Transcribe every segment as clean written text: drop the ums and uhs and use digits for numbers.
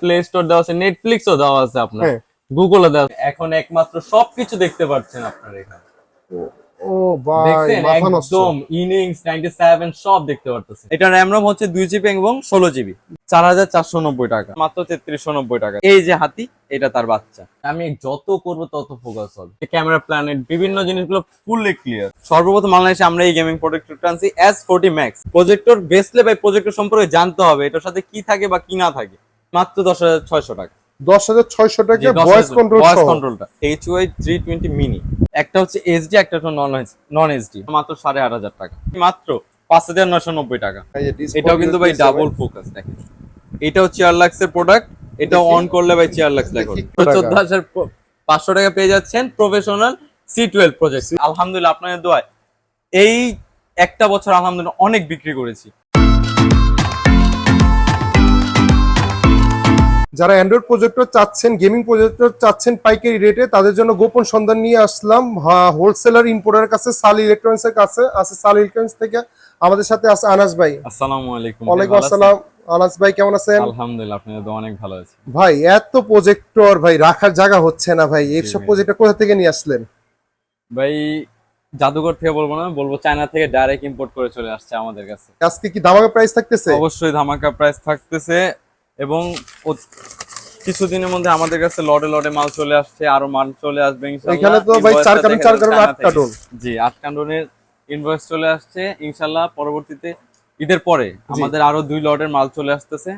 Play store দেওয়া আছে, নেটফ্লিক্সও দেওয়া আছে, আপনার গুগলও দেওয়া আছে। এখন একমাত্র সবকিছু দেখতে পাচ্ছেন আপনার এখানে। ও ভাই দেখছেন মাথা নষ্ট। একদম ইনিংস 97 সব দেখতে পারতেছেন। এটা র‍্যাম রম হচ্ছে 2 জিবি এবং 16 জিবি, 4490 টাকা, মাত্র 3390 টাকা। এই যে হাতি, এটা তার বাচ্চা। আমি যত করব তত ফোকাস হবে। ক্যামেরা প্ল্যানেট বিভিন্ন জিনিসগুলো ফুললি ক্লিয়ার। সর্বপ্রথম বাংলাদেশে আমরা এই গেমিং প্রজেক্টরটা আনছি S40 Max প্রজেক্টর। বেসলে ভাই প্রজেক্টর সম্পর্কে জানতে হবে, এটার সাথে কি থাকে বা কি না থাকে। মাত্র 10600 টাকা। 10600 টাকা ভয়েস কন্ট্রোল সহ। কন্ট্রোলটা HY 320 মিনি, একটা হচ্ছে এইচডি, একটা হচ্ছে নন এইচডি, মাত্র 8500 টাকা, মাত্র 5990 টাকা। এটাও কিন্তু ভাই ডাবল ফোকাস। দেখেন এটাও চেয়ারলাক্স এর প্রোডাক্ট, এটাও অন করলে ভাই চেয়ারলাক্স লেখা 14500 টাকা পেয়ে যাচ্ছেন প্রফেশনাল C12 প্রজেক্ট। আলহামদুলিল্লাহ আপনাদের দোয়ায় এই একটা বছর আলহামদুলিল্লাহ অনেক বিক্রি করেছি। যারা অ্যান্ড্রয়েড প্রজেক্টর চাচ্ছেন, গেমিং প্রজেক্টর চাচ্ছেন পাইকারি রেটে, তাদের জন্য গোপন সন্ধান নিয়ে আসলাম হোলসেলার ইম্পোর্টারের কাছে, সালি ইলেকট্রনিক্স এর কাছে আছে। সালি ইলেকট্রনিক্স থেকে আমাদের সাথে আছে আনাস ভাই। আসসালামু আলাইকুম। ওয়ালাইকুম আসসালাম। আনাস ভাই কেমন আছেন? আলহামদুলিল্লাহ আপনাদের দোয়া অনেক ভালো আছে। ভাই এত প্রজেক্টর ভাই রাখার জায়গা হচ্ছে না ভাই, এইসব প্রজেক্টর কোথা থেকে নিয়ে আসলেন? ভাই জাদুঘর থেকে বলবো না, বলবো চায়না থেকে ডাইরেক্ট ইম্পোর্ট করে চলে আসছে আমাদের কাছে। আজকে কি ধামাকা প্রাইস থাকতেছে? অবশ্যই ধামাকা প্রাইস থাকতেছে, এবং কিছুদিনের মধ্যে আমাদের কাছে লটে লটে মাল চলে আসছে, আরো মাল চলে আসবে ইনশাআল্লাহ। এখানে তো ভাই 4 কার্টন 8 কার্টন। জি 8 কার্টনের ইনভয়েস চলে আসছে ইনশাআল্লাহ। পরবর্তীতে ঈদের পরে আমাদের আরো 2 লটের মাল চলে আসতেছে।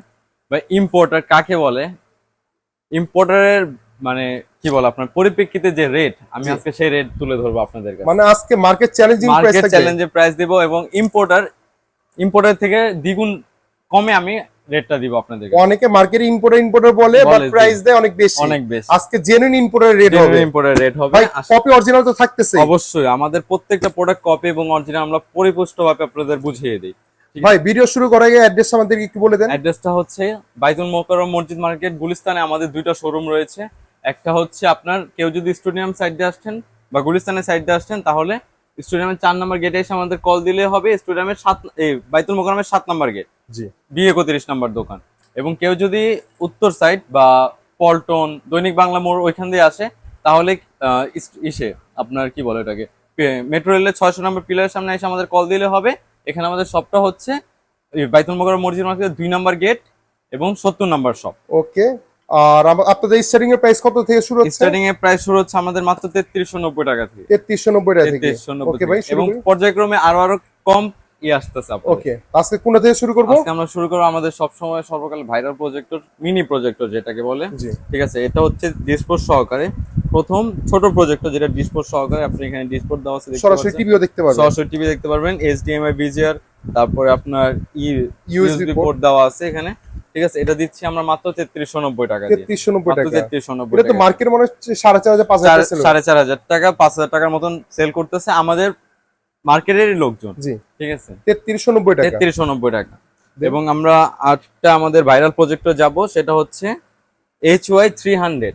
ভাই ইম্পোর্টার কাকে বলে, ইম্পোর্টারের মানে কি বল, আপনার পরিপ্রেক্ষিতে যে রেট, আমি আজকে সেই রেট তুলে ধরবো আপনাদের কাছে। মানে আজকে মার্কেট চ্যালেঞ্জিং প্রাইস থাকবে, মার্কেট চ্যালেঞ্জের প্রাইস দেব, এবং ইম্পোর্টার থেকে দ্বিগুণ কমে আমি রেটটা দিব আপনাদেরকে। অনেকে মার্কেটে ইম্পোর্টার বলে, বাট প্রাইস দেয় অনেক বেশি। আজকে জেনুইন ইম্পোর্টার রেট হবে। ইম্পোর্টার রেট হবে। ভাই কপি অরিজিনাল তো থাকতেছে? অবশ্যই আমাদের প্রত্যেকটা প্রোডাক্ট কপি এবং অরিজিনাল আমরা পরিপুষ্টভাবে আপনাদের বুঝিয়ে দেই। ভাই ভিডিও শুরু করার আগে অ্যাড্রেস আমাদেরকে একটু বলে দেন। অ্যাড্রেসটা হচ্ছে বাইতুল মোকাররম মসজিদ মার্কেট, গুলিস্তানে আমাদের 2টা শোরুম রয়েছে। একটা হচ্ছে আপনার কেউ যদি স্টেডিয়াম সাইড দিয়ে আসছেন বা গুলিস্তানের সাইড দিয়ে আসছেন, তাহলে স্টেডিয়ামের 4 নম্বর গেটে এসে আমাদের কল দিলে হবে। স্টেডিয়ামের বাইতুল মোকাররমের 7 নম্বর গেট, জি B31 নম্বর দোকান। এবং কেউ যদি উত্তর সাইড বা পল্টন, দৈনিক বাংলা মোড় ওইখান দিয়ে আসে, তাহলে আপনার কি বলে এটাকে, মেট্রো রেলের 600 নম্বর পিলারের সামনে এসে আমাদের কল দিলে হবে। এখানে আমাদের শপটা হচ্ছে বাইতুল মোকাররম মসজিদ মার্কেটের 2 নম্বর গেট এবং 70 নম্বর শপ। ওকে। আর আপনাদের স্টার্টিং এর প্রাইস কত থেকে শুরু হচ্ছে? স্টার্টিং এর প্রাইস শুরু হচ্ছে আমাদের মাত্র 3390 টাকা থেকে। 3390 টাকা থেকে। ওকে ভাই, এবং পর্যায়ক্রমে আরো কম আসতেছে আপনাদের। ওকে, আজকে কোন থেকে শুরু করব? আজকে আমরা শুরু করব আমাদের সব সময় সর্বকাল ভাইরাল প্রজেক্টর, মিনি প্রজেক্টর যেটাকে বলে। ঠিক আছে, এটা হচ্ছে ডিসপ্লে সহকারে প্রথম ছোট প্রজেক্টর, যেটা ডিসপ্লে সহকারে। আপনি এখানে ডিসপ্লে দেওয়া আছে, সরাসরি টিভিও দেখতে পারবেন। সরাসরি টিভি দেখতে পারবেন, HDMI VGA, তারপরে আপনার ইউএসবি পোর্ট দেওয়া আছে এখানে। ঠিক আছে, এটা দিচ্ছি আমরা মাত্র 3390 টাকা দিয়ে। 3390 টাকা। 3390 এটা তো মার্কেট মনে হচ্ছে 4500 5000 ছিল। 4500 টাকা, 5000 টাকার মতন সেল করতেছে আমাদের মার্কেটেরই লোকজন। জি ঠিক আছে, 3390 টাকা। 3390 টাকা। এবং আমরা আরেকটা আমাদের ভাইরাল প্রজেক্টর যাব, সেটা হচ্ছে HY 300।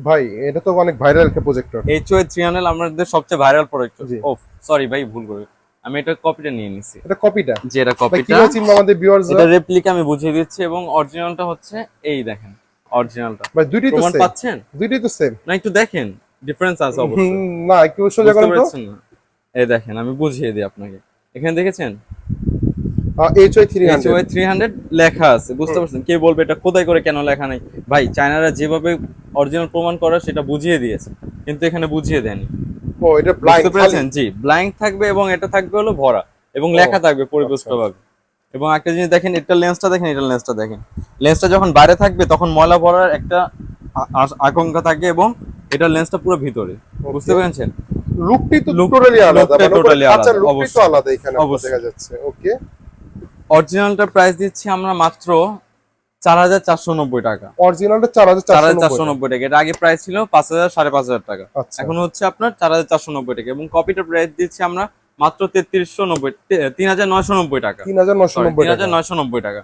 ভাই এটা তো অনেক ভাইরাল একটা প্রজেক্টর। HY 300 আমাদের সবচেয়ে ভাইরাল প্রজেক্টর। ওফ সরি ভাই, ভুল করে আমি এটা কপিটা নিয়ে নিছি। এটা কপিটা? জি এটা কপিটা। কিভাবে চিনবো আমাদের ভিউয়ার্স? এটা রেপ্লিকা আমি বুঝিয়ে দিচ্ছি, এবং অরিজিনালটা হচ্ছে এই দেখেন অরিজিনালটা। ভাই দুইটাই তো প্রমাণ সেম পাচ্ছেন? দুইটাই তো সেম না একটু দেখেন, ডিফারেন্স আছে অবশ্যই। না একটু সোজা করেন তো। এই দেখেন আমি বুঝিয়ে দিই আপনাকে। এখানে দেখেছেন HY 300 লেখা আছে, বুঝতে পারছেন? কে বলবে এটা খোদাই করে কেন লেখা নাই? ভাই চায়নারা যেভাবে অরিজিনাল প্রমাণ করা সেটা বুঝিয়ে দিয়েছে, কিন্তু এখানে বুঝিয়ে দেয়নি। ও এটা ব্ল্যাঙ্ক, বুঝতে পেরেছেন? জি ব্ল্যাঙ্ক থাকবে, এবং এটা থাকবে হলো ভরা, এবং লেখা থাকবে পরিপুষ্টভাবে। এবং একটা জিনিস দেখেন, এটা লেন্সটা দেখেন, এটা লেন্সটা দেখেন। লেন্সটা যখন বাইরে থাকবে তখন ময়লা ভরার একটা আশঙ্কা থাকে, এবং এটা লেন্সটা পুরো ভিতরে। বুঝতে পেরেছেন? লুকটি তো টোটালি আলাদা, মানে টোটালি আলাদা, লুকটি তো আলাদা এখানে দেখা যাচ্ছে। ওকে, অরিজিনালটার প্রাইস দিচ্ছি আমরা মাত্র 4490 টাকা। অরিজিনালটা 4490 টাকা। এর আগে প্রাইস ছিল 5000 5500 টাকা। এখন হচ্ছে আপনার 4490 টাকা। এবং কপিটার প্রাইস দিচ্ছি আমরা মাত্র 3990 টাকা। 3990 টাকা।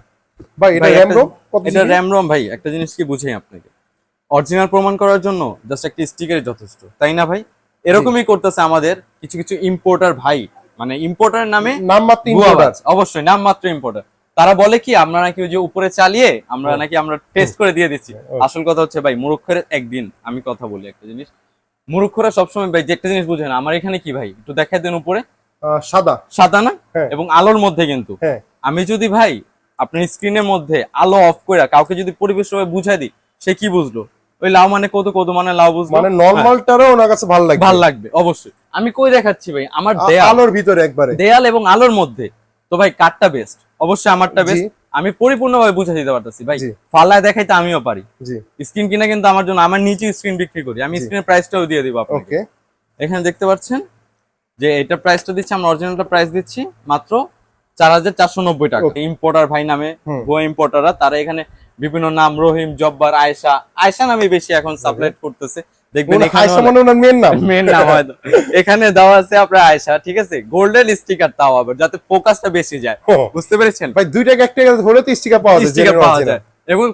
ভাই এটা র‍্যাম রম কত? এটা র‍্যাম রম ভাই একটা জিনিস কি বুঝাই আপনাকে, অরিজিনাল প্রমাণ করার জন্য জাস্ট একটা স্টিকারই যথেষ্ট, তাই না ভাই? এরকমই করতেছে আমাদের কিছু কিছু ইম্পোর্টার ভাই, মানে ইম্পোর্টারের নামে নামমাত্র ইম্পোর্টার। অবশ্যই নামমাত্র ইম্পোর্টার। তারা বলে কি আমরা নাকি ওই যে উপরে চালিয়ে আমরা নাকি আমরা টেস্ট করে দিয়ে দিচ্ছি। আসল কথা হচ্ছে ভাই মূর্খের একদিন, আমি কথা বলি একটা জিনিস, মূর্খরা সবসময় ভাই যে একটা জিনিস বুঝে না। আমার এখানে কি ভাই একটু দেখাই দেন উপরে, সাদা সাদা না হ্যাঁ। এবং আলোর মধ্যে কিন্তু হ্যাঁ আমি যদি ভাই আপনার স্ক্রিনের মধ্যে আলো অফ করে কাউকে যদি পরিবেশ বুঝাই দিই, সে কি বুঝলো? ওই লাউ মানে কত, কত মানে লাউ বুঝলো, মানে নরমালটারও ওনার কাছে ভালো লাগবে, ভালো লাগবে অবশ্যই। আমি কই দেখাচ্ছি ভাই আমার দেয়াল, আলোর ভিতরে একবারে দেয়াল এবং আলোর মধ্যে, তো ভাই কারটা বেস্ট? অবশ্যই আমারটা বেস্ট। আমি পরিপূর্ণভাবে বুঝাই দিতে পারতেছি ভাই, জি। ফালায় দেখাইতে আমিও পারি। জি স্ক্রিন কিনা কিন্তু আমার জন্য, আমার নিচে স্ক্রিন বিক্রি করি আমি, জি। স্ক্রিনের প্রাইসটাও দিয়ে দিব আপনাকে। ওকে এখানে দেখতে পাচ্ছেন যে এটা প্রাইসটা দিচ্ছি আমরা, অরিজিনালটা প্রাইস দিচ্ছি মাত্র 4490 টাকা। Okay. ইম্পোর্টার ভাই নামে হুম। ভুয়া ইম্পোর্টাররা তারা এখানে বিভিন্ন নাম, রহিম, জব্বার, আয়েশা, আয়েশা নামে বেশি এখন সাপ্লাই করতেছে, দেখবেন এখানে আয়শা মনে ওনার মেয়ের নাম মেন নাম হয়তো এখানে দেওয়া আছে আপনার আয়েশা, ঠিক আছে, গোল্ডেন স্টিকার তাও আবার যাতে ফোকাসটা বেশি যায়, ও, বুঝতে পেরেছেন? ভাই 2 টাকা 1 টাকা হলে তো স্টিকার পাওয়া যায়, স্টিকার জেনুইন পাওয়া অরিজিনাল। যায় এবং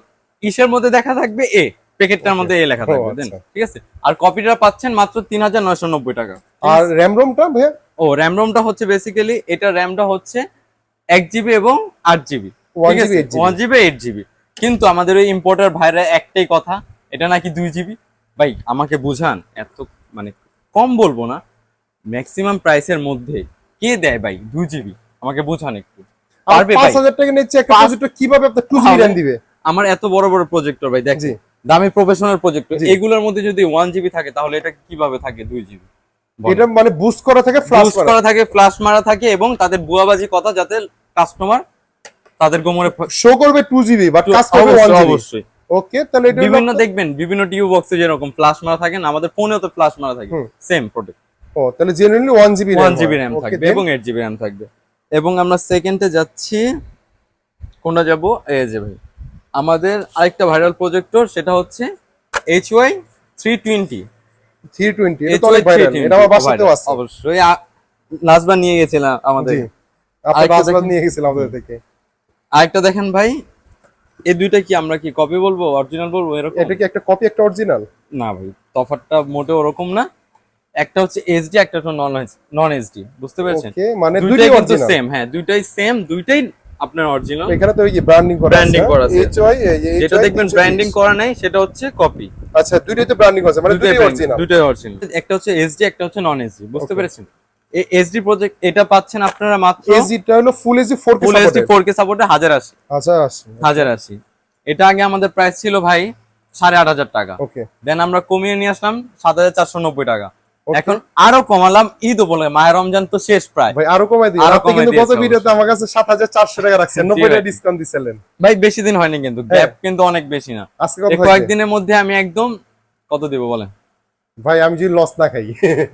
ইসের মধ্যে দেখা থাকবে এ, প্যাকেটটার মধ্যে এ লেখা থাকবে, দেন আচ্ছা। ঠিক আছে। আর কপিটা পাচ্ছেন মাত্র 3990 টাকা। আর র‍্যাম রোমটা ভাই ও র্যাম রোমটা হচ্ছে বেসিক্যালি এটা র্যামটা হচ্ছে 1 জিবি এবং 8 জিবি, 1 ঠিক আছে, GB 8 GB 1 জিবি 8 জিবি। কিন্তু আমাদের ওই ইম্পোর্টার ভাইরা একটাই কথা, এটা নাকি 2 জিবি। ভাই আমাকে বুঝান, এত মানে কম বলবো না, ম্যাক্সিমাম প্রাইসের মধ্যে কে দেয় ভাই 2 জিবি? আমাকে বুঝান একটু। আর পারবে ভাই? 5000 টাকা নিচ্ছে একটা পাঁচ- প্রজেক্টর কিভাবে আপনার 2 জিবি র‍্যাম দিবে? আমার এত বড় বড় প্রজেক্টর ভাই জি। দেখেন, দামি প্রফেশনাল প্রজেক্টর, জি। এগুলোর মধ্যে যদি 1 জিবি থাকে তাহলে এটা কিভাবে থাকে 2 জিবি? এটা মানে বুস্ট করা থাকে, ফ্ল্যাশ বুস্ট করা থাকে, ফ্লাশ মারা থাকে এবং তাদের বুয়াবাজি কথা যাতে কাস্টমার তাদের গোমরে শো করবে 2 জিবি বাট কাজ করবে 1 অবশ্যই জিবি। অবশ্যই। ওকে তাহলে এটা বিভিন্ন দেখবেন বিভিন্ন টিউ বক্সে যেরকম ফ্লাশ মারা থাকে না, আমাদের ফোনেও তো ফ্লাশ মারা থাকে, হুম। Same product. ও তাহলে জেনুইনলি 1 জিবি 1 জিবি র্যাম থাকবে এবং 8 জিবি র্যাম থাকবে। এবং আমরা সেকেন্ডে যাচ্ছি, কোনটা যাব? এই যে ভাই আমাদের আরেকটা ভাইরাল প্রজেক্টর, সেটা হচ্ছে HY 320। 320 এটা তো অনেক ভাইরাল, এটা আমার বাসাতেও আছে। অবশ্যই নাজবা নিয়ে গেছিলাম আমাদের। জি আপনি আরেকটা বাসবাদ দেখেন। নিয়ে গেছিলাম আমাদের থেকে। আরেকটা দেখেন ভাই, এই দুইটা কি আমরা কি কপি বলবো অরিজিনাল বলবো এরকম? এটা কি একটা কপি একটা অরিজিনাল? না ভাই, তফাৎটা মোটেও ওরকম না। একটা হচ্ছে এইচডি, একটা হচ্ছে নন এইচডি, বুঝতে পেরেছেন? ওকে মানে দুইটাই দুটোই কিন্তু অরিজিনাল। সেম, হ্যাঁ দুইটাই সেম, দুইটাই আপনার অরিজিনাল। এখানে তো এই যে ব্র্যান্ডিং করা আছে, Branding করা আছে। HY যেটা দেখবেন ব্র্যান্ডিং করা নাই সেটা হচ্ছে কপি। আচ্ছা দুটোই তো ব্র্যান্ডিং আছে, মানে দুটোই অরিজিনাল। দুইটাই অরিজিনাল। একটা হচ্ছে এইচডি, একটা হচ্ছে নন এইচডি, বুঝতে Okay. পেরেছেন? এই এইচডি প্রজেক্ট এটা পাচ্ছেন আপনারা মাত্র এইচডিটা হলো full HD 4K full HD supported. 4K সাপোর্টে 1080। আচ্ছা আচ্ছা 1080 এটা আগে আমাদের প্রাইস ছিল ভাই 8500 টাকা, ওকে দেন আমরা কমিয়ে নিয়ে আসলাম 7490 টাকা। Okay. এখন আরো কমালাম, ঈদ বলে মায়ের রমজান তো শেষ প্রায়, ভাই আরো কমাই দিই। আরো আপনি কমাই কিন্তু গত দিয়েছে ভিডিওতে আমার কাছে 7400 টাকা রাখছেন, জি 90 টাকা ভাই। ডিসকাউন্ট দিছিলেন। ভাই বেশি দিন হয়নি কিন্তু, গ্যাপ কিন্তু অনেক বেশি না। আজকে কত এই হয়েছে? কয়েকদিনের মধ্যে আমি একদম কত দিব বলেন? ভাই আমি যদি লস না খাই।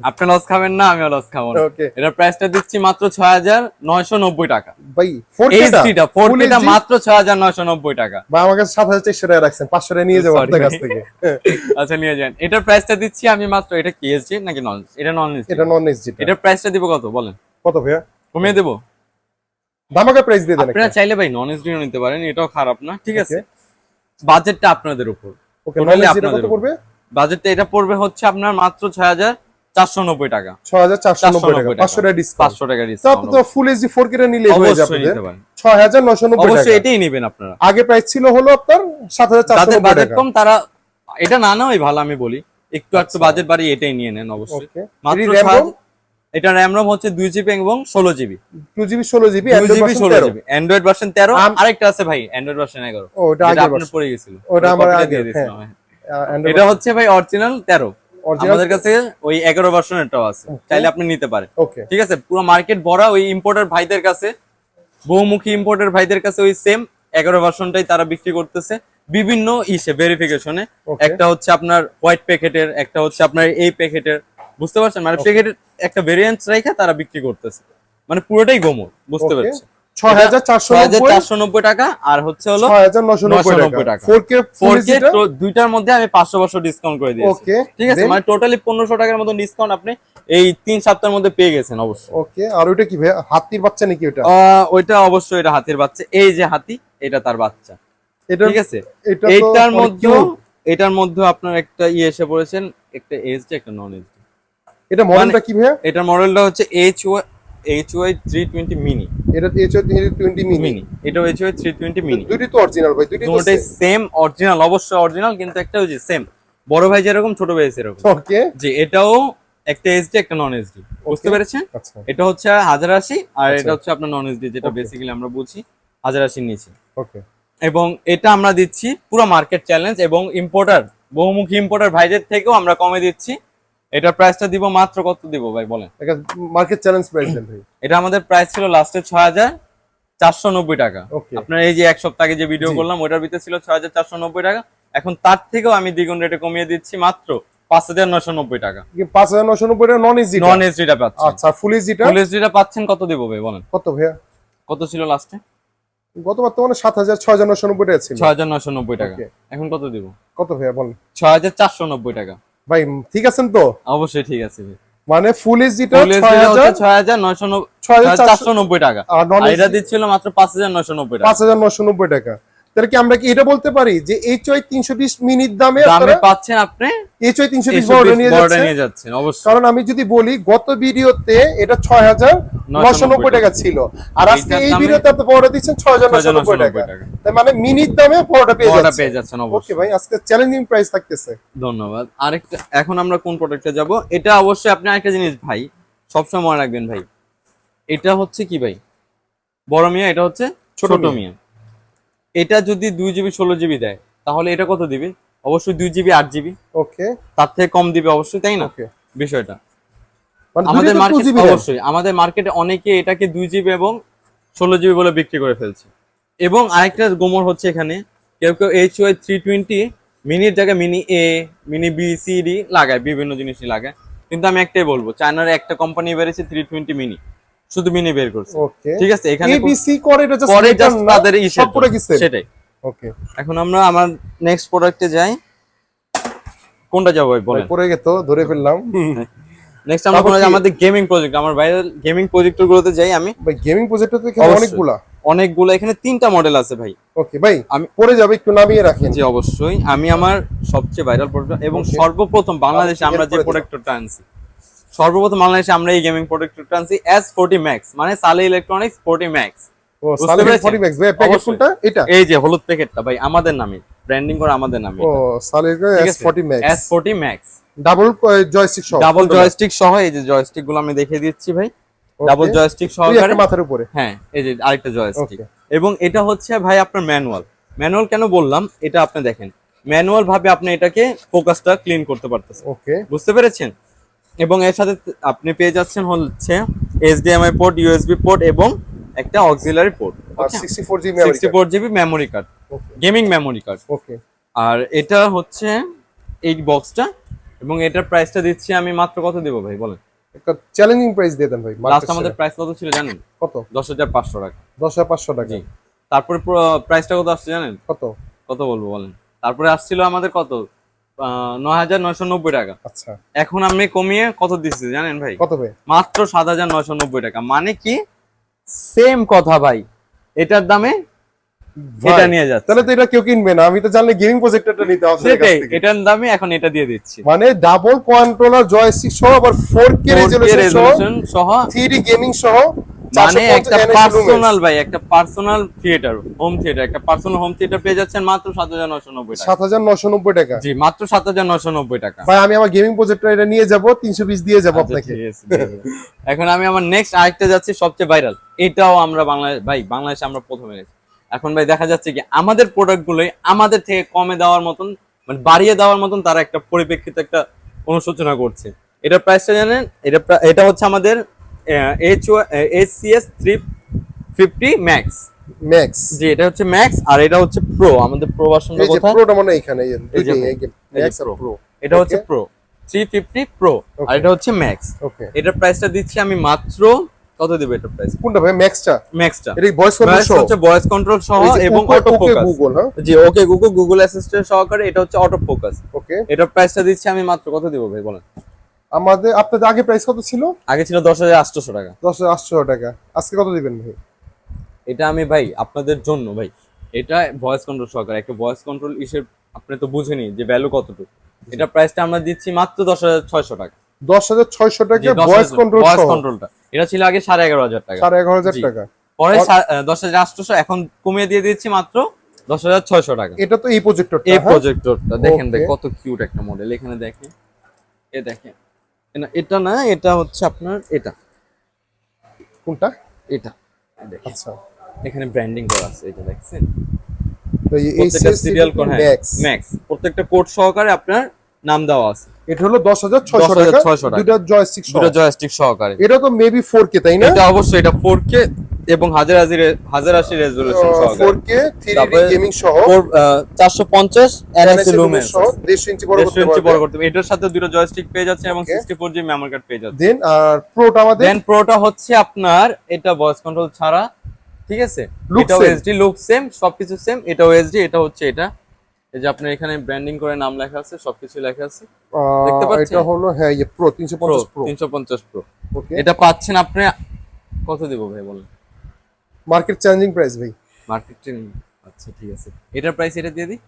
আপনি লস খাবেন না, আমিও লস খাবো না। ওকে এটার প্রাইসটা দিচ্ছি মাত্র 6990 টাকা। ভাই 4K এইচডিটা 4K টা মাত্র 6990 টাকা। ভাই আমার কাছে 7400 টাকা রাখছেন, 500 টাকা নিয়ে যাবো Sorry আপনার কাছ ভাই। থেকে। আচ্ছা নিয়ে যান। এটার প্রাইসটা দিচ্ছি আমি মাত্র, এটা কি এসজি নাকি নন? এটা নন এসজি। এটা নন এইচডি। এটার প্রাইসটা দিব কত বলেন? কত ভাইয়া? কমিয়ে দেবো? ধামাকা প্রাইস দিয়ে দেন আপনারা একটা। চাইলে ভাই নন এসডিও নিতে পারেন, এটাও খারাপ না, ঠিক আছে। Okay. বাজেটটা আপনাদের উপর। ওকে Totally নন এইচডিটা আপনাদের কত পড়বে? বাজেটটা এটা পড়বে হচ্ছে আপনার মাত্র 6490 টাকা। 6490 টাকা, 500 টাকা ডিসকাউন্ট। 500 টাকা তো ডিসকাউন্ট। আপনি তো ফুল এইচডি 4K টা নিলেই হয়ে যাবে অবশ্যই আপনাদের। নিতে পারেন, 6990 অবশ্যই টাকা। এটাই নেবেন আপনারা। আগে প্রাইস ছিল হলো আপনার যাদের 7490 বাজেট টাকা। কম তারা এটা না নেওয়াই ভালো আমি বলি, একটু একটু আচ্ছা। বাজেট বাড়িয়ে এটাই নিয়ে নেন অবশ্যই। ওকে মাত্র RAM ROM? এটা র্যাম রম হচ্ছে 2 জিবি এবং 16 GB. 2GB 16GB 2 GB 16 GB, Android version 13, আম- আরেকটা আছে ভাই অ্যান্ড্রয়েড ভার্সন 11। ও ওটা যেটা আগে আপনার version। পড়ে গেছিল, ওটা আমার কপিটা আগে, দিয়ে দিয়েছিলাম, হ্যাঁ। হ্যাঁ। এটা হচ্ছে ভাই অরিজিনাল 13, Original- আমাদের কাছে ওই 11 ভার্সনেরটাও আছে, Okay. চাইলে আপনি নিতে পারেন, ওকে ঠিক আছে। পুরো মার্কেট ভরা ওই ইম্পোর্টার ভাইদের কাছে, বহুমুখী ইম্পোর্টার ভাইদের কাছে ওই সেম 11 ভার্সনটাই তারা বিক্রি করতেছে বিভিন্ন ভেরিফিকেশনে। Okay. একটা হচ্ছে আপনার হোয়াইট প্যাকেটের, একটা হচ্ছে আপনার এই প্যাকেটের, বুঝতে পারছেন? মানে প্যাকেটের একটা ভেরিয়েন্স রেখে তারা বিক্রি করতেছে, মানে পুরোটাই গোমর, বুঝতে Okay. পারছেন? 6490 6490 টাকা আর হচ্ছে হলো 6990 টাকা 4K ফুল 4K এইচডিটা। দুইটার মধ্যে আমি 500 ডিসকাউন্ট করে দিয়েছি, ওকে ঠিক আছে। মানে টোটালি 1500 টাকার মতো ডিসকাউন্ট আপনি এই 3 সপ্তাহের মধ্যে পেয়ে গেছেন অবশ্যই। ওকে আর ওইটা কি ভাই হাতির বাচ্চা নাকি ওটা? ওইটা অবশ্যই এটা হাতির বাচ্চা, এই যে হাতি এটা তার বাচ্চা, এটা ঠিক আছে। এটা তো এটার অনেক মধ্যে cute। এটার মধ্যে আপনার একটা এসে পড়েছেন, একটা এইচডি একটা নন এইচডি। এটা মডেলটা কি ভাইয়া? এটার মডেলটা হচ্ছে HY 320 মিনি। এটা এইচওয়াই 320 মিনি, মিনি, এটাও এইচওয়াই 320 মিনি। দুইটাই তো অরিজিনাল ভাই, দুইটাই তো দুটোটাই সেম অরিজিনাল, অবশ্যই অরিজিনাল, কিন্তু একটা ওই যে সেম, বড় ভাই যেরকম ছোট ভাই সেরকম। ওকে জি, এটাও একটা এইচডি একটা নন এইচডি, বুঝতে পেরেছেন? আচ্ছা এটা হচ্ছে 1080 আর আচ্ছা। এটা হচ্ছে আপনার নন এইচডি, যেটা Okay. বেসিক্যালি আমরা বুঝি 1080 নিচে। ওকে এবং এটা আমরা দিচ্ছি পুরো মার্কেট চ্যালেঞ্জ, এবং ইম্পোর্টার, বহুমুখী ইম্পোর্টার ভাইদের থেকেও আমরা কমে দিচ্ছি। এটার প্রাইসটা দিব মাত্র কত দিব ভাই বলেন? একটা মার্কেট চ্যালেঞ্জ প্রাইস দেন ভাই। এটা আমাদের প্রাইস ছিল লাস্টে 6490 টাকা। ওকে আপনার এই যে এক সপ্তাহ আগে যে ভিডিও জি। করলাম ওটার ভিতরে ছিল 6490 টাকা, এখন তার থেকেও আমি দ্বিগুণ রেটে কমিয়ে দিচ্ছি মাত্র 5990 টাকা। 5990 টাকা নন এসডি, নন এইচডিটা পাচ্ছেন। আচ্ছা ফুল এসডিটা ফুল এইচডিটা পাচ্ছেন কত দিব ভাই বলেন? কত ভাইয়া? কত ছিল লাস্টে? গত বর্তমানে 6990 টাকা ছিল। 6990 টাকা। Okay. এখন কত দিব? কত ভাইয়া বলেন? 6490 টাকা। ভাই ঠিক আছেন তো? অবশ্যই ঠিক আছে ভাই। মানে ফুল এসডিটা ফুল এইচডিটা হচ্ছে 6490 টাকা, আর নন আর এটা দিচ্ছিল মাত্র 5990 টাকা। 5990 টাকা। তাহলে কি আমরা কি এটা বলতে পারি যে এইচওয়াই 320 মিনিট দামে দামে আপনারা পাচ্ছেন আপনি এইচওয়াই 320 এইসব বর্ডার নিয়ে বর্ডার যাচ্ছেন? নিয়ে যাচ্ছেন অবশ্যই। কারণ আমি যদি বলি গত ভিডিওতে এটা 6990 টাকা ছিল, আর আজকে এইটার এই দামে ভিডিওতে আপনি বড় দিচ্ছেন 6990 টাকা। 6990 টাকা। তার মানে মিনিট দামে বড়টা পেয়ে বড়টা যাচ্ছেন। পেয়ে যাচ্ছেন ওকে অবশ্যই। ভাই, আজকে চ্যালেঞ্জিং প্রাইস থাকতেছে। ধন্যবাদ। আরেকটা, এখন আমরা কোন প্রোডাক্টে যাব? এটা অবশ্যই আপনি আরেকটা জিনিস ভাই সবসময় মনে রাখবেন ভাই, এটা হচ্ছে কি ভাই বড় মিয়া, এটা হচ্ছে ছোট মিয়া। মিয়া। এটা যদি 2 জিবি 16 জিবি দেয় তাহলে এটা কত দিবে? অবশ্যই 2 জিবি 8 জিবি, ওকে তার থেকে কম দিবে অবশ্যই, তাই না? ওকে বিষয়টা মানে আমাদের দুইটা তো 2 মার্কেট, জিবি অবশ্যই আমাদের মার্কেটে অনেকে এটাকে 2 জিবি এবং 16 জিবি বলে বিক্রি করে ফেলছে। এবং আরেকটা গোমর হচ্ছে এখানে, কেউ কেউ এইচওয়াই 320 মিনির জায়গায় মিনি এ, মিনি বি, সি, ডি লাগায়, বিভিন্ন জিনিসই লাগায়। কিন্তু আমি একটাই বলবো, চায়নার একটা কোম্পানি বেরিয়েছে 320 মিনি, শুধু মিনি বের করছে, ওকে ঠিক আছে? এখানে এবিসি করে এটা জাস্ট পরে রিটার্ন জাস্ট না, তাদের সব পুরো কিছু সেটাই। ওকে এখন আমরা আমার নেক্সট প্রোডাক্টে যাই, কোনটা যাবো ভাই বলেন? পরে গেতো ধরে ফেললাম। নেক্সট আমরা তারপর কোনো কি? আমাদের গেমিং প্রজেক্ট, আমার ভাইরাল গেমিং প্রজেক্টর গুলোতে যাই আমি। ভাই গেমিং প্রজেক্টর তো এখানে অবশ্যই। অনেকগুলা। অনেকগুলো, এখানে 3টা মডেল আছে ভাই। ওকে ভাই আমি আমি- পরে যাবে, একটু নামিয়ে রাখেন। জি অবশ্যই, আমি আমার সবচেয়ে ভাইরাল প্রোডাক্ট এবং Okay. সর্বপ্রথম বাংলাদেশে আমরা যে এরপরে দিলাম। প্রোডাক্টরটা আনছি, সর্বপ্রথম বাংলাদেশে আমরা এই গেমিং প্রোডাক্টরটা আনছি S40 Max, মানে সালে ইলেকট্রনিক্স 40 Max। ও বুঝতে সালেহ পেরেছেন? 40 ম্যাক্স ভাই, প্যাকেট অবশ্যই। কোনটা এটা? এই যে হলুদ প্যাকেটটা ভাই আমাদের নামে, ব্র্যান্ডিং করে আমাদের নামে। ও সালেহ S40 max S40 Max double joystick সহ, ডাবল জয়স্টিক সহ, এই যে জয়স্টিক গুলো আমি দেখিয়ে দিচ্ছি ভাই, ডাবল জয়স্টিক ওই সহকারে। একটা মাথার উপরে। হ্যাঁ, এই যে আরেকটা জয়স্টিক। Okay. এবং এটা হচ্ছে ভাই আপনার ম্যানুয়াল। ম্যানুয়াল কেন বললাম? এটা আপনি দেখেন, ম্যানুয়াল ভাবে আপনি এটাকে ফোকাসটা ক্লিন করতে পারতেছেন, ওকে বুঝতে পেরেছেন? এবং এর সাথে আপনি পেয়ে যাচ্ছেন হচ্ছে HDMI পোর্ট, USB পোর্ট এবং একটা অক্সিলারি পোর্ট, আর 64 GB memory 64 GB memory card, okay gaming memory card. Okay আর এটা হচ্ছে এই বক্সটা, এবং এটার প্রাইসটা দিচ্ছি আমি মাত্র কত দেব ভাই বলেন? একটা চ্যালেঞ্জিং প্রাইস দিয়ে দেন ভাই। লাস্ট আমাদের প্রাইস কত ছিল জানেন? কত? 10,500 টাকা। 10500 টাকা। জি। তারপরে প্রাইসটা কত আসছে জানেন? কত? কত বলবো বলেন? তারপরে আসছিল আমাদের কত, 9,990 টাকা। আচ্ছা এখন আমি কমিয়ে কত দিচ্ছি জানেন ভাই? কত ভাই? মাত্র 7,990 টাকা। মানে কি সেম কথা ভাই, এটার দামে এটা ভাই, নিয়ে যাচ্ছে। তাহলে তো এটা কেউ কিনবে না, আমি তো জানলে গেমিং প্রজেক্টরটা নিতে হবে আপনার কাছ সেটাই, থেকে। এটার দামে এখন এটা দিয়ে দিচ্ছি। মানে ডাবল কন্ট্রোলার জয়স্টিক সহ, আবার 4K 4K রেজোলিউশন সহ, রেজোলিউশন সহ, 3D গেমিং সহ, মানে 450 একটা NS পার্সোনাল ভাই, একটা পার্সোনাল থিয়েটার, হোম থিয়েটার, একটা পার্সোনাল হোম থিয়েটার পেয়ে যাচ্ছেন মাত্র 7,990 টাকা। 7990 টাকা। জি, মাত্র 7,990 টাকা। ভাই আমি আমার গেমিং প্রজেক্টর এটা নিয়ে যাব, 320 দিয়ে যাব আচ্ছা, আপনাকে। ঠিক আছে, দিয়ে দেবো। এখন আমি আমার নেক্সট আরেকটা যাচ্ছি, সবচেয়ে ভাইরাল। এটাও আমরা বাংলাদেশে আমরা প্রথম এনেছি। এখন ভাই দেখা যাচ্ছে কি আমাদের প্রোডাক্ট গুলোই আমাদের থেকে কমে দেওয়ার মতন, মানে বাড়িয়ে দেওয়ার মতন তারা একটা পরিপ্রেক্ষিতে একটা অনুশোচনা করছে। এটার প্রাইসটা জানেন? এটা হচ্ছে আমাদের HCS 350 ম্যাক্স। ম্যাক্স জি, এটা হচ্ছে ম্যাক্স, আর এটা হচ্ছে প্রো। আমাদের প্রো ভার্সনটা এই যে কোথায়? প্রোটা মনে হয় এখানে, এই এই যে দুইটাই ভাই, এই এই যে ম্যাক্স আর Pro। প্রো। এটা হচ্ছে প্রো 350 প্রো, আর Okay. এটা হচ্ছে ম্যাক্স। ওকে এটার প্রাইসটা দিচ্ছি আমি মাত্র কত দিব এটার প্রাইস? কোনটা ভাই? ম্যাক্সটা? ম্যাক্সটা এটা ভয়েস কন্ট্রোল ভয়েস সহ? হচ্ছে ভয়েস কন্ট্রোল সহ এই যে এবং ওকে- অটো ওকে ফোকাস। গুগল, হ্যাঁ জি, ওকে গুগল অ্যাসিস্ট্যান্ট সহকারে, এটা হচ্ছে অটো ফোকাস। ওকে। এটার প্রাইসটা দিচ্ছি আমি মাত্র কত দিব ভাই বলেন? আমাদের আপনাদের আগে প্রাইস কত ছিল? আগে ছিল 10,800 টাকা। 10800 টাকা। আজকে কত দিবেন ভাই? এটা আমি ভাই আপনাদের জন্য ভাই, এটা ভয়েস কন্ট্রোল সহকারে, একটা ভয়েস কন্ট্রোল হিসেবে আপনি তো বুঝেনি যে ভ্যালু কতটুকু। এটা প্রাইসটা আমরা দিচ্ছি মাত্র 10,600 টাকা। 10600 জি, টাকা 10,000 ভয়েস কন্ট্রোল ভয়েস সহ, কন্ট্রোলটা এটা ছিল আগে 11,500 টাকা। 11500 জি। টাকা। পরে 10,800, এখন কমিয়ে দিয়ে দিচ্ছি মাত্র 10,600 টাকা। এটা তো এই প্রজেক্টরটা, এই প্রজেক্টরটা দেখেন ভাই, Okay. কত কিউট একটা মডেল। এখানে দেখেন, দেখেন এটা না, এটা হচ্ছে আপনার এটা কোনটা? এটা দেখেন, আচ্ছা, এখানে ব্র্যান্ডিং করা আছে, এটা দেখছেন তো এই প্রত্যেকটা সিরিয়াল কোড, হ্যাঁ ম্যাক্স, ম্যাক্স, প্রত্যেকটা কোড সহকারে আপনার নাম দেওয়া আছে। এটা হলো 10,600 টাকা, 10,600 টাকা। দুটো জয়স্টিক সহ। দুটো জয়স্টিক সহকারে। এটা তো মেবি 4K তাই না? এটা অবশ্যই, এটা 4K এবং 1080 রেজোলিউশন সহকারে, 4K 3D তারপরে গেমিং সহ, 450 এনএসি লুমেন্স সহ 1.5 ইঞ্চি বড় করতে 1.5 ইঞ্চি বড় পারবে। করতে হবে। এটার সাথে দুটো জয়স্টিক পেয়ে যাচ্ছে এবং Okay. 64 জিবি মেমরি কার্ড পেয়ে যাচ্ছে। দেন আর প্রোটা আমাদের দেন প্রোটা হচ্ছে আপনার, এটা ভয়েস কন্ট্রোল ছাড়া, ঠিক আছে, Look এটাও same. এইচডি, লুক সেম, সবকিছু সেম। এটাও এইচডি, এটা হচ্ছে এটা, এই যে আপনার এখানে ব্র্যান্ডিং করে নাম লেখা আছে, সবকিছু লেখা আছে, দেখতে পাচ্ছেন? এটা হলো হ্যাঁ এই প্রো 350 প্রো। 350 প্রো। ওকে, এটা পাচ্ছেন আপনি কত দেবো ভাই বলেন? মার্কেট চ্যালেঞ্জিং প্রাইস ভাই, মার্কেটিং, আচ্ছা ঠিক আছে, এটার প্রাইস এটা দিয়ে দিই।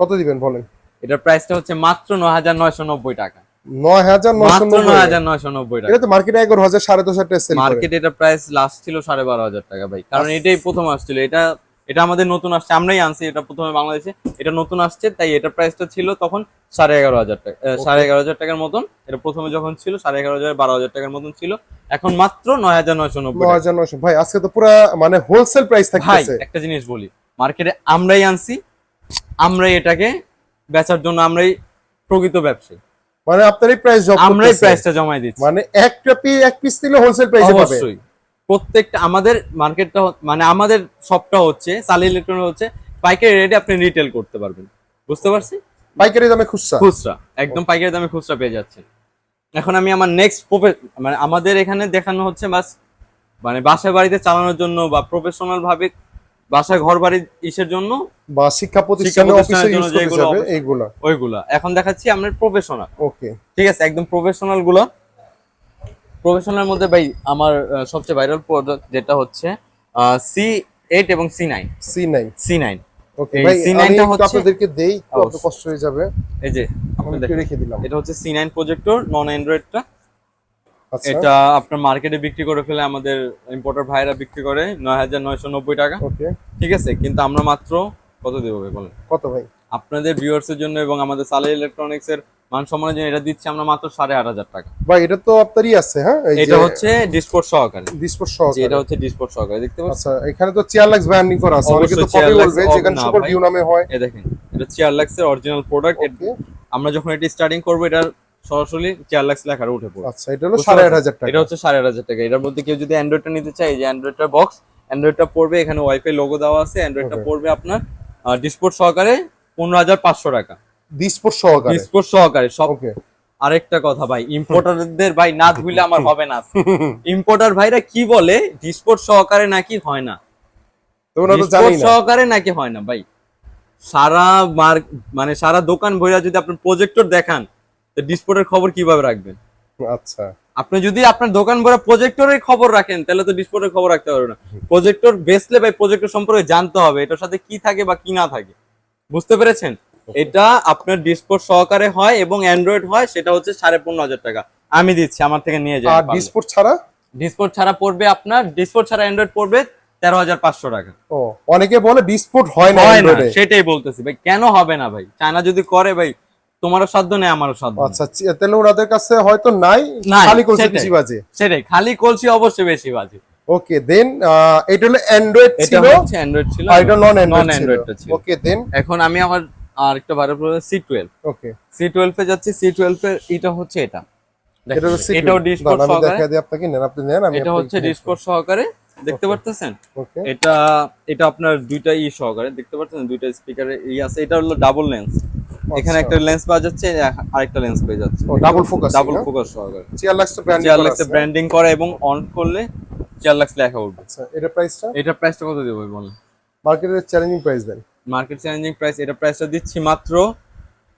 কত দিবেন বলেন? এটার প্রাইসটা হচ্ছে মাত্র 9,990 টাকা। 9,990, মাত্র 9,990 টাকা। এটা তো মার্কেটে 11,000 10,500 টাকা সেল করে। মার্কেট এটা প্রাইস লাস্ট ছিল 12,500 টাকা ভাই, কারণ এটাই প্রথম আসছিল। এটা আমাদের নতুন আসছে, আমরাই আনছি এটা প্রথমে বাংলাদেশে, এটা নতুন আসছে, তাই এটার প্রাইসটা ছিল তখন 11,500 টাকা, 11,500 টাকার মতন। এটা প্রথমে যখন ছিল 11,500 12,000 টাকার মতন ছিল, এখন মাত্র 9,990 টাকা। 9,900 ভাই, আজকে তো পুরো মানে হোলসেল প্রাইস ভাই থাকতেছে। একটা জিনিস বলি, মার্কেটে আমরাই আনছি, আমরাই এটাকে বেচার জন্য, আমরাই প্রকৃত ব্যবসায়ী, মানে আপনার এই প্রাইস জব আমরাই করতেছে, প্রাইসটা জমাই দিচ্ছি। মানে এক পিস নিলে হোলসেল প্রাইসে পাবে। অবশ্যই প্রত্যেকটা আমাদের মার্কেটটা মানে আমাদের শপটা হচ্ছে সালি ইলেকট্রনিক, হচ্ছে পাইকারি রেটে আপনি রিটেল করতে পারবেন, বুঝতে পারছি? পাইকারি দামে খুচরা। খুচরা, একদম পাইকারি দামে খুচরা পেয়ে যাচ্ছেন। এখন আমি আমার নেক্সট মানে আমাদের এখানে দেখানো হচ্ছে বাস, মানে বাসা বাড়িতে চালানোর জন্য বা প্রফেশনাল ভাবে বাসা ঘর বাড়ি ইসের জন্য, বা শিক্ষা প্রতিষ্ঠানে অফিসে ইউজ করতে যেগুলো যাবে অবশ্যই। এইগুলা। ওইগুলা এখন দেখাচ্ছি আমরা প্রফেশনাল, ওকে, ঠিক আছে, একদম প্রফেশনাল গুলো। প্রফেশনাল মধ্যে ভাই আমার সবচেয়ে ভাইরাল প্রোডাক্ট যেটা হচ্ছে C8 এবং C9। C9। ওকে এই ভাই, C9 আমি টা একটু হচ্ছে- আপনাদেরকে দেই, তো অবশ্যই। কষ্ট হয়ে যাবে। এই যে আমি আপনি একটু দেখেন, রেখে দিলাম। এটা হচ্ছে C9 প্রজেক্টর, নন অ্যান্ড্রয়েডটা। আচ্ছা, এটা আপনার মার্কেটে বিক্রি করে ফেলে আমাদের ইম্পোর্টার ভাইরা বিক্রি করে 9,990 টাকা, ওকে, ঠিক আছে, কিন্তু আমরা মাত্র কত দেবো ভাই বলেন? কত ভাই? আপনাদের ভিউয়ার্স এর জন্য এবং আমাদের সালে ইলেকট্রনিক্স এর মান সম্মানের জন্য এটা দিচ্ছি আমরা মাত্র 8,500 টাকা। ভাই এটা তো আপনারই আছে, হ্যাঁ এই এটা হচ্ছে ডিসপোর্ট সহকারে, ডিসপোর্ট জি, সহকারে। এটা হচ্ছে ডিসপোর্ট সহকারে, দেখতে পাচ্ছেন? আচ্ছা, এখানে তো চেয়ারলাক্স ব্র্যান্ডিং করা আছে, অনেকে তো অবশ্যই কপি Chairlax বলবে যেখানে না সুপার ভাই। ভিউ নামে হয়। এই দেখেন, এটা চেয়ারলাক্স এর অরিজিনাল প্রোডাক্ট। ওকে, আমরা যখন এটা স্টার্টিং করবো, এটা সরাসরি চেয়ারলাক্স লেখার উঠে পড়বে। আচ্ছা, এটা হলো বুঝতে পারছেন? 8,500 টাকা। এটা হচ্ছে 8,500 টাকা। এটার মধ্যে কেউ যদি অ্যান্ড্রয়েডটা নিতে চায়, এই যে অ্যান্ড্রয়েডটা বক্স, অ্যান্ড্রয়েডটা পড়বে, এখানে ওয়াইফাই লোগো দেওয়া আছে, অ্যান্ড্রয়েডটা Okay. পড়বে আপনার ডিসপোর্ট সহকারে 15,500 টাকা। ডিসপোর্ট সহকারে। ডিসপোর্ট সহকারে সব। ওকে, আরেকটা কথা ভাই, ইম্পোর্টারদের ভাই না ধুইলে আমার হবে না। ইম্পোর্টার ভাইরা কি বলে, ডিসপোর্ট সহকারে নাকি হয় না, তোমরা তো ডিসপোর্ট জানি না। সহকারে নাকি হয় না ভাই। সারা মানে সারা দোকান ভইরা যদি আপনি প্রজেক্টর দেখান, তো ডিসপোর্টের খবর কিভাবে রাখবেন? আচ্ছা, আপনি যদি আপনার দোকান ভরা প্রজেক্টরের খবর রাখেন, তাহলে তো ডিসপ্লের খবর রাখতে পারবেন না। প্রজেক্টর বেচলে ভাই প্রজেক্টর সম্পর্কে জানতে হবে, এটার সাথে কি থাকে বা কি না থাকে, বুঝতে পেরেছেন? এটা আপনার ডিসপ্লে সহকারে হয় এবং অ্যান্ড্রয়েড হয়, সেটা হচ্ছে 15,500 টাকা। আমি দিচ্ছি, আমার থেকে নিয়ে যান। আর ডিসপোর্ট ছাড়া? ডিসপ্লে ছাড়া পড়বে আপনার, ডিসপ্লে ছাড়া অ্যান্ড্রয়েড পড়বে 13,500 টাকা। ও, অনেকে বলে ডিসপোর্ট হয় না হয় না, অ্যান্ড্রয়েডে। সেটাই বলতেছি ভাই, কেন হবে না ভাই? চায়না যদি করে ভাই, তোমারও সাধ্য নেই, আমারও সাধ্য নেই। আচ্ছা, তাহলে ওনাদের কাছে হয়তো নাই, নাই, খালি কলসি সেটাই। বেশি বাজে। সেটাই, খালি কলসি অবশ্যই বেশি বাজে। ওকে, দেন এটা হলো অ্যান্ড্রয়েড এটা ছিল, হচ্ছে অ্যান্ড্রয়েড ছিল, আর এটা নন নন অ্যান্ড্রয়েড অ্যান্ড্রয়েডটা ছিল। ওকে, দেন এখন আমি আমার আরেকটা ভালো প্রোডাক্ট C12। ওকে, C12 এ যাচ্ছি। C12 এর এটা হচ্ছে এটা। দেখেন, এটা হলো এটাও ডিসপোর্ট আমি সহকারে, দেখাই দিই আপনাকে, নেন আপনি নেন, আমি এটা হচ্ছে ডিসপোর্ট সহকারে, দেখতে পারতেছেন? ওকে, এটা এটা আপনার দুইটা সহকারে, দেখতে পাচ্ছেন? দুইটা স্পিকারের আছে। এটা হলো ডাবল লেন্স, এখানে একটা লেন্স পাওয়া যাচ্ছে, আরেকটা লেন্স পেয়ে যাচ্ছে। ও, ডাবল ফোকাস, ডাবল ফোকাস সহকারে, চেয়ারলাক্স তো ব্র্যান্ডিং করা চেয়ারলাক্সে আছে। ব্র্যান্ডিং করা এবং অন করলে চেয়ারলাক্স লেখা উঠবে। আচ্ছা, এটা প্রাইসটা এটার প্রাইসটা কত দেবো বলেন? মার্কেটের চ্যালেঞ্জিং প্রাইস দেন। মার্কেট চ্যালেঞ্জিং প্রাইস, এটা প্রাইসটা দিচ্ছি মাত্র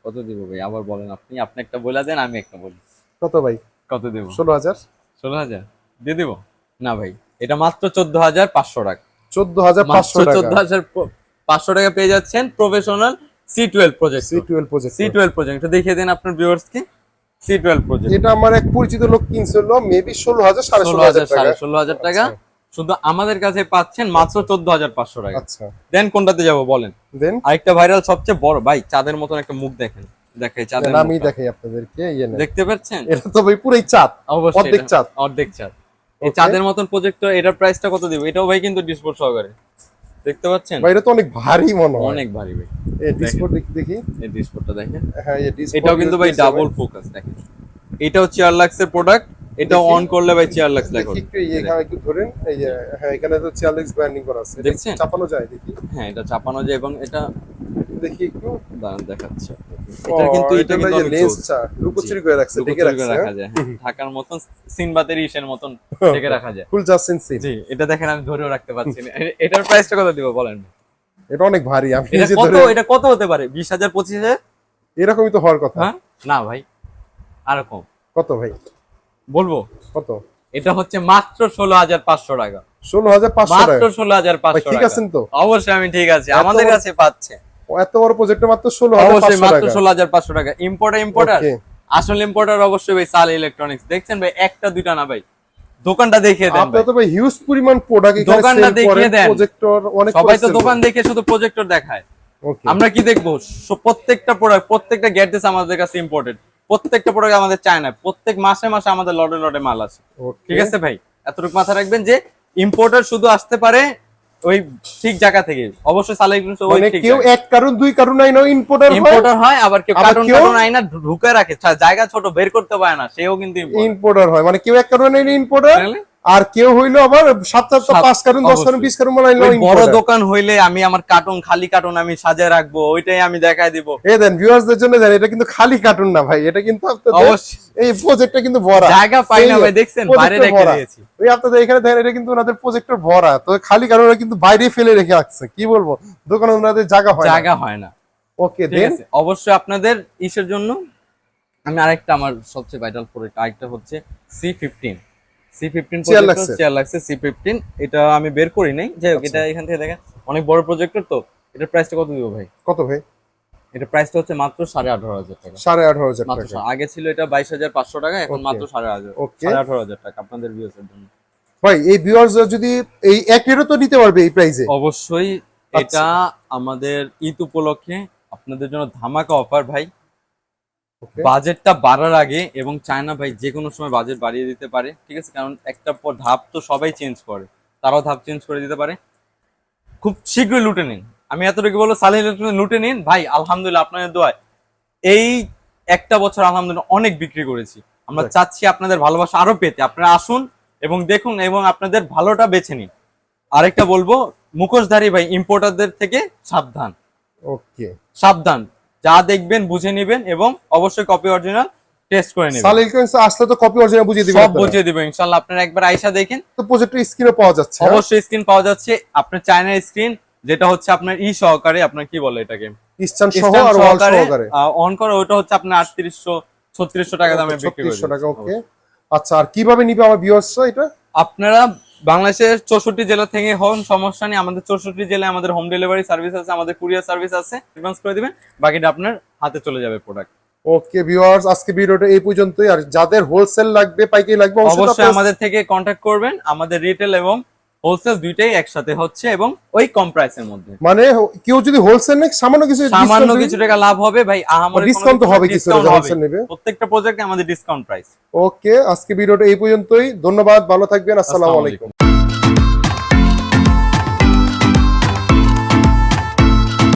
কত দিব ভাই? আবার বলেন, আপনি একটা বলে দেন, আমি একটা বলি। কত ভাই? কত দেব? 16,000। 16,000 দিয়ে দিব? না ভাই, এটা মাত্র 14,500 টাকা। 14,500 টাকা। 14,500 টাকা পেয়ে যাচ্ছেন professional C12 project. C12 project. C12 project দেখিয়ে দেন আপনার ভিউয়ার্সকে। C12 প্রজেক্ট এটা আমার এক পরিচিত লোক কিনছিল, মেবি 16,000 16,000 টাকা। 16,000 টাকা। শুধু আমাদের কাছে পাচ্ছেন মাত্র 14,500 টাকা। আচ্ছা দেন কোনটাতে যাব বলেন? দেন আরেকটা ভাইরাল সবচেয়ে বড় ভাই, চাঁদের মতন একটা মুখ দেখেন, দেখাই চাঁদের আমি মুখটা। দেখাই আপনাদেরকে, ইয়ে নেন। দেখতে পাচ্ছেন? এটা তো ভাই পুরোই চাঁদ, অবশ্যই অর্ধেক এটা চাঁদ। অর্ধেক চাঁদ। এই Okay. চাঁদের মতন প্রজেক্টর, এটার প্রাইসটা কত দিব? এটাও ভাই কিন্তু ডিসপোর্ট সহকারে, দেখতে পাচ্ছেন? ভাই এটা তো অনেক ভারী মনে হয়। অনেক ভারী ভাই। এই ডিসপ্লে দেখি। এই ডিসপ্লেটা দেখেন, হ্যাঁ এই ডিসপ্লে এটাও কিন্তু ভাই ডাবল ফোকাস দেখেন। এটাও চেয়ার লাক্সের প্রোডাক্ট, এটাও দেখি। অন করলে ভাই চেয়ার লাক্স লেখা দেখি একটু এখানে একটু ধরেন, এই যে হ্যাঁ এখানে তো চার্লিক্স ব্র্যান্ডিং করা আছে, এটা দেখছেন? চাপানো যায় দেখি। হ্যাঁ, এটা চাপানো যায় এবং এটা দেখি একটু। দাঁড়ান দেখাচ্ছে। ও, এটা কিন্তু এই যে অনেক লেন্সটা লুকোচুরি করে রাখছে, ঢেকে লুকোচুরি করে রাখছে। রাখা যায়, হ্যাঁ, ঢাকার মতন সিনবাতের ইসের মতন ঢেকে রাখা যায়। ফুল জাস্টিন সিন। জি, এটা দেখেন আমি ধরেও রাখতে পারছি না। এটার প্রাইসটা কত দিব বলেন? এটা অনেক ভারী, আমি এটা নিজে কত, ধরে এটা কত হতে পারে? 20,000 25,000? এরকমই তো হওয়ার কথা। হ্যাঁ না ভাই, আরো কম কত ভাই? বলবো। কত? এটা হচ্ছে মাত্র 16,500 টাকা। 16,500 মাত্র টাকা? 16,500 ঠিক টাকা। আছেন তো? অবশ্যই আমি ঠিক আছি, এত আমাদের বড়- কাছে পাচ্ছে। এত বড় প্রজেক্টে মাত্র অবশ্যই 16,500 মাত্র টাকা। 16,500 টাকা। Importer Okay. আসল ইম্পোর্টার অবশ্যই ভাই সাল ইলেকট্রনিক্স। দেখছেন ভাই, একটা দুইটা না ভাই, দোকানটা দেখিয়ে দেন আপনারা ভাই। তো ভাই হিউজ পরিমাণ প্রোডাক্ট এখানে দোকানটা সেল দেখিয়ে করেন, দেন। প্রজেক্টর অনেক সবাই তো দোকান দেখে শুধু প্রজেক্টর দেখায়, ওকে আমরা কি দেখবো? প্রত্যেকটা প্রোডাক্ট, প্রত্যেকটা গ্যাজেটস আমাদের কাছে ইম্পোর্টেড, প্রত্যেকটা প্রোডাক্ট আমাদের চায়না, প্রত্যেক মাসে মাসে আমাদের লটে লটে মাল আছে। ঠিক আছে ভাই, এতটুকু মাথায় রাখবেন যে ইম্পোর্টার শুধু আসতে পারে ওই ঠিক জায়গা থেকে। অবশ্যই সালে মানে কেউ এক কারণ দুই কারণ আইনো ইম্পোর্টার হয়, ইম্পোর্টার হয়, আবার কেউ আবার কার্টুন কেউ- কার্টুন আইনা ঢুকে রাখে, জায়গা ছোট বের করতে পারে না, সেও কিন্তু importer। ইম্পোর্টার হয়, মানে কেউ এক কারণ আইনো ইম্পোর্টার, তাহলে? আর কেউ হইলো আবার 7 5 কারণ 10 কারণ অবশ্যই। 20 কারণ আইনো ওই বড় ইম্পোর্টার। দোকান হইলে আমি আমার কার্টুন, খালি কার্টুন আমি সাজায় রাখবো, ওইটাই আমি দেখায় দিব। এই দেন ভিউয়ার্সদের জন্য দেন, এটা কিন্তু খালি কার্টুন না ভাই, এটা কিন্তু আপনাদের অবশ্যই এই প্রজেক্টটা কিন্তু ভরা, জায়গা পাই না এই ভাই, দেখছেন বাইরে projector রেখে ভরা। দিয়েছি। ওই আপনাদের এখানে দেখেন, এটা কিন্তু ওনাদের প্রজেক্টর ভরা, তো খালি কারণ কিন্তু বাইরে ফেলে রেখে রাখছে, কি বলবো, দোকানে ওনাদের জায়গা হয় না। জায়গা হয় না। ওকে ঠিক দেন আছে, অবশ্যই আপনাদের ইসের জন্য আমি আরেকটা, আমার সবচেয়ে ভাইটাল প্রোডাক্ট আরেকটা হচ্ছে C15 চেয়ার লাগছে। চেয়ার লাগছে C15। এটা আমি বের করি নাই, যাই হোক, এটা এখান থেকে দেখেন অনেক বড় প্রজেক্টর তো। এটার প্রাইসটা কত দিব ভাই? কত ভাই? এটা প্রাইসটা হচ্ছে মাত্র 18,500 টাকা। 18,500 মাত্র টাকা। আগে ছিল এটা 22,500 টাকা, এখন Okay. মাত্র 18,500 Okay. 18,500 টাকা আপনাদের ভিউয়ার্সের জন্য। ভাই এই ভিউয়ার্সরা যদি এই এক রেটও তো নিতে পারবে এই প্রাইসে? অবশ্যই আচ্ছা। এটা আমাদের ঈদ উপলক্ষে আপনাদের জন্য ধামাকা অফার ভাই। ওকে বাজেটটা বাড়ার আগে, এবং চায়না ভাই যে কোনো সময় বাজেট বাড়িয়ে দিতে পারে, ঠিক আছে, কারণ একটা পর ধাপ তো সবাই চেঞ্জ করে, তারাও ধাপ চেঞ্জ করে দিতে পারে। খুব শীঘ্রই লুটে নিন, আমি এতটুকু বলবো, সালেহ ইলেকট্রনিক্স লুটে নিন ভাই। আলহামদুলিল্লাহ আপনাদের দোয়ায় এই একটা বছর আলহামদুলিল্লাহ অনেক বিক্রি করেছি। আমরা Right. চাচ্ছি আপনাদের ভালোবাসা আরো পেতে, আপনারা আসুন এবং দেখুন এবং আপনাদের ভালোটা বেছে নিন। আরেকটা বলবো, মুখোশধারী ভাই ইম্পোর্টারদের থেকে সাবধান, ওকে। সাবধান। যা দেখবেন বুঝে নেবেন এবং অবশ্যই কপি অরিজিনাল টেস্ট করে নেবেন। সাল ইলেকট্রনিক্স আসলে তো কপি অরিজিনাল বুঝিয়ে দিবেন সব আপনারা। বুঝিয়ে দিব ইনশাআল্লাহ, আপনারা একবার আইসা দেখেন। তো প্রজেক্টর স্ক্রিনে পাওয়া যাচ্ছে, হ্যাঁ? অবশ্যই স্ক্রিন পাওয়া যাচ্ছে, আপনার চায়নার স্ক্রিন, যেটা হচ্ছে আপনার সহকারে, আপনার কি বলে এটাকে, স্ট্যান্ড সহ স্ট্যান্ড আর ওয়াল সহকারে সহকারে অন করে, ওটা হচ্ছে আপনার 3800-3600 টাকা দামে বিক্রি করে 3600 টাকা। দিচ্ছি। ওকে আচ্ছা, আর কিভাবে নিবে আমার ভিউয়ার্সরা এটা? আপনারা বাংলাদেশের 64 জেলা থেকে হন, সমস্যা নেই, আমাদের 64 জেলায় আমাদের হোম ডেলিভারি সার্ভিস আছে, আমাদের কুরিয়ার সার্ভিস আছে। অ্যাডভান্স করে দিবেন, বাকিটা আপনার হাতে চলে যাবে প্রোডাক্ট। ওকে ভিউয়ার্স, আজকে ভিডিওটা এই পর্যন্তই। আর যাদের হোলসেল লাগবে, পাইকারি লাগবে, অবশ্যই আমাদের থেকে কন্ট্যাক্ট করবেন। আমাদের রিটেল এবং হোলসেল দুইটাই একসাথে হচ্ছে এবং ওই কম প্রাইসের মধ্যে। মানে কেউ যদি হোলসেল নেয় সামান্য কিছু সামান্য কিছু টাকা লাভ হবে ভাই, ডিসকাউন্ট তো হবে কিছু হোলসেল নেবে। প্রত্যেকটা প্রজেক্টে আমাদের ডিসকাউন্ট প্রাইস। ওকে আজকে ভিডিওটা এই পর্যন্তই, ধন্যবাদ, ভালো থাকবেন, আসসালামু আলাইকুম।